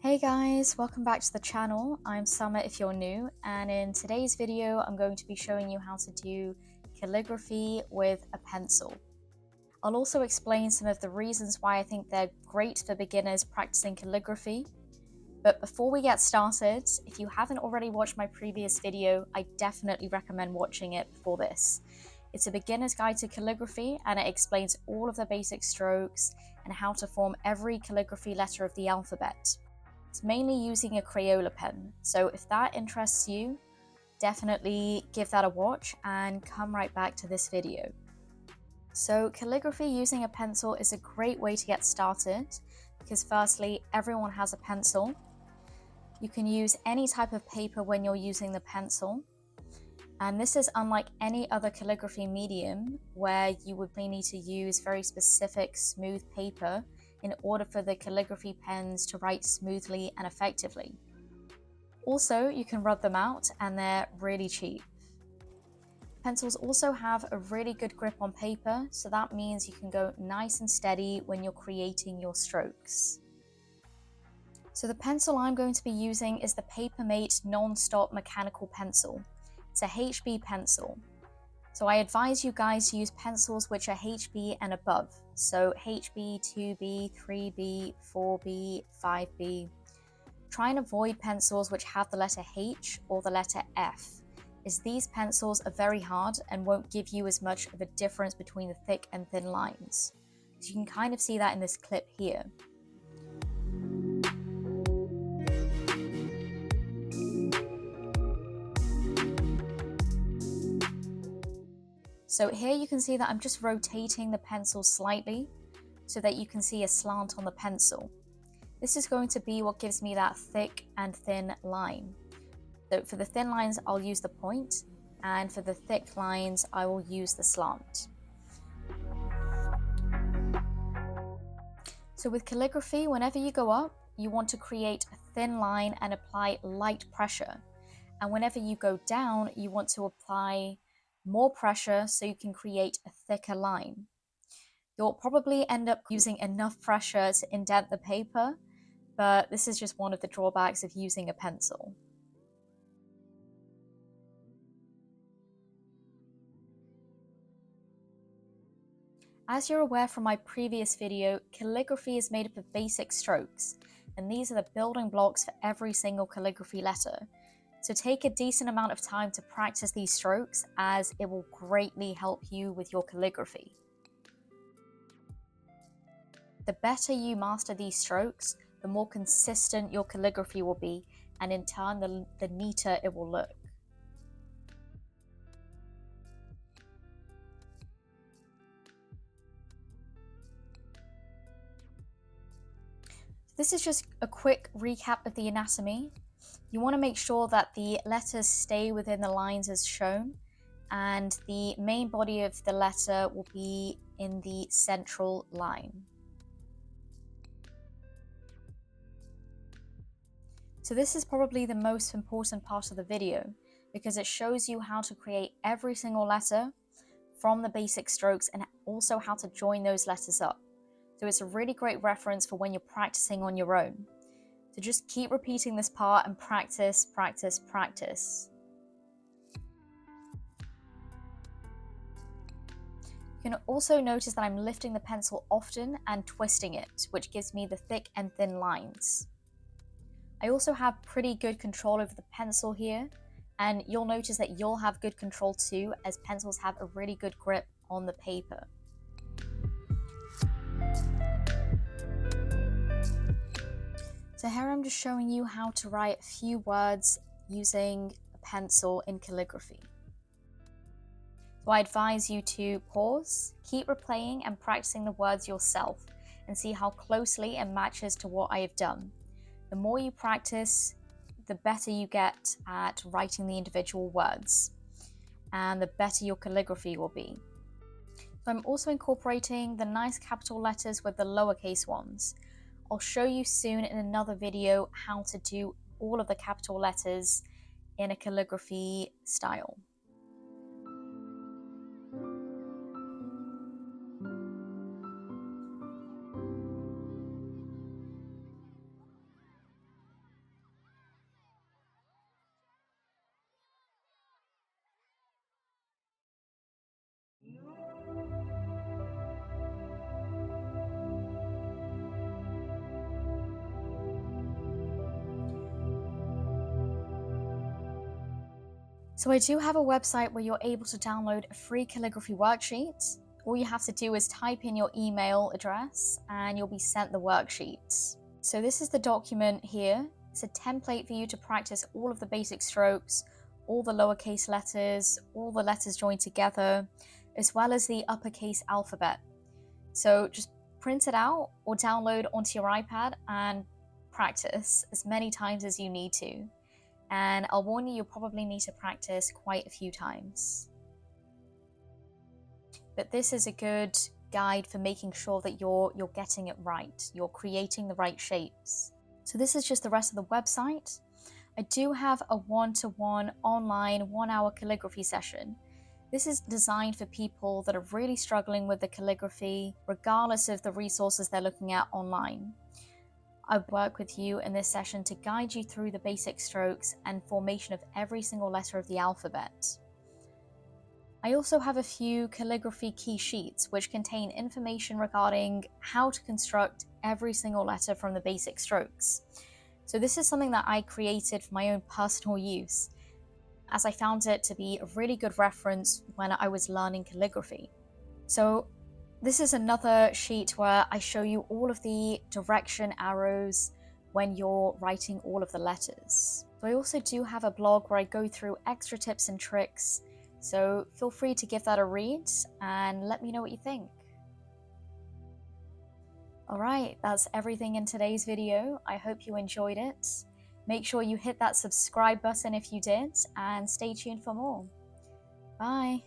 Hey guys, welcome back to the channel. I'm Summer if you're new, and in today's video I'm going to be showing you how to do calligraphy with a pencil. I'll also explain some of the reasons why I think they're great for beginners practicing calligraphy. But before we get started, if you haven't already watched my previous video, I definitely recommend watching it before this. It's a beginner's guide to calligraphy and it explains all of the basic strokes and how to form every calligraphy letter of the alphabet. It's mainly using a Crayola pen, so if that interests you, definitely give that a watch and come right back to this video. So calligraphy using a pencil is a great way to get started because firstly, everyone has a pencil. You can use any type of paper when you're using the pencil. And this is unlike any other calligraphy medium where you would need to use very specific smooth paper in order for the calligraphy pens to write smoothly and effectively. Also, you can rub them out and they're really cheap. Pencils also have a really good grip on paper, so that means you can go nice and steady when you're creating your strokes. So the pencil I'm going to be using is the Papermate non-stop mechanical pencil. It's a HB pencil. So I advise you guys to use pencils which are HB and above. So HB, 2B, 3B, 4B, 5B. Try and avoid pencils which have the letter H or the letter F, as these pencils are very hard and won't give you as much of a difference between the thick and thin lines. So you can kind of see that in this clip here. So here you can see that I'm just rotating the pencil slightly so that you can see a slant on the pencil. This is going to be what gives me that thick and thin line. So for the thin lines, I'll use the point, and for the thick lines, I will use the slant. So with calligraphy, whenever you go up, you want to create a thin line and apply light pressure. And whenever you go down, you want to apply more pressure so you can create a thicker line. You'll probably end up using enough pressure to indent the paper, but this is just one of the drawbacks of using a pencil. As you're aware from my previous video, calligraphy is made up of basic strokes, and these are the building blocks for every single calligraphy letter. So take a decent amount of time to practice these strokes, as it will greatly help you with your calligraphy. The better you master these strokes, the more consistent your calligraphy will be, and in turn, the neater it will look. This is just a quick recap of the anatomy. You want to make sure that the letters stay within the lines as shown, and the main body of the letter will be in the central line. So this is probably the most important part of the video because it shows you how to create every single letter from the basic strokes and also how to join those letters up. So it's a really great reference for when you're practicing on your own. So just keep repeating this part and practice, practice, practice. You can also notice that I'm lifting the pencil often and twisting it, which gives me the thick and thin lines. I also have pretty good control over the pencil here, and you'll notice that you'll have good control too, as pencils have a really good grip on the paper. So here I'm just showing you how to write a few words using a pencil in calligraphy. So I advise you to pause, keep replaying and practicing the words yourself and see how closely it matches to what I have done. The more you practice, the better you get at writing the individual words, and the better your calligraphy will be. So I'm also incorporating the nice capital letters with the lowercase ones. I'll show you soon in another video how to do all of the capital letters in a calligraphy style. So I do have a website where you're able to download a free calligraphy worksheet. All you have to do is type in your email address and you'll be sent the worksheet. So this is the document here. It's a template for you to practice all of the basic strokes, all the lowercase letters, all the letters joined together, as well as the uppercase alphabet. So just print it out or download onto your iPad and practice as many times as you need to. And I'll warn you, you'll probably need to practice quite a few times. But this is a good guide for making sure that you're getting it right, you're creating the right shapes. So this is just the rest of the website. I do have a one-to-one online 1-hour calligraphy session. This is designed for people that are really struggling with the calligraphy, regardless of the resources they're looking at online. I work with you in this session to guide you through the basic strokes and formation of every single letter of the alphabet. I also have a few calligraphy key sheets which contain information regarding how to construct every single letter from the basic strokes. So this is something that I created for my own personal use, as I found it to be a really good reference when I was learning calligraphy. So this is another sheet where I show you all of the direction arrows when you're writing all of the letters. So I also do have a blog where I go through extra tips and tricks, so feel free to give that a read and let me know what you think. Alright, that's everything in today's video. I hope you enjoyed it. Make sure you hit that subscribe button if you did, and stay tuned for more. Bye!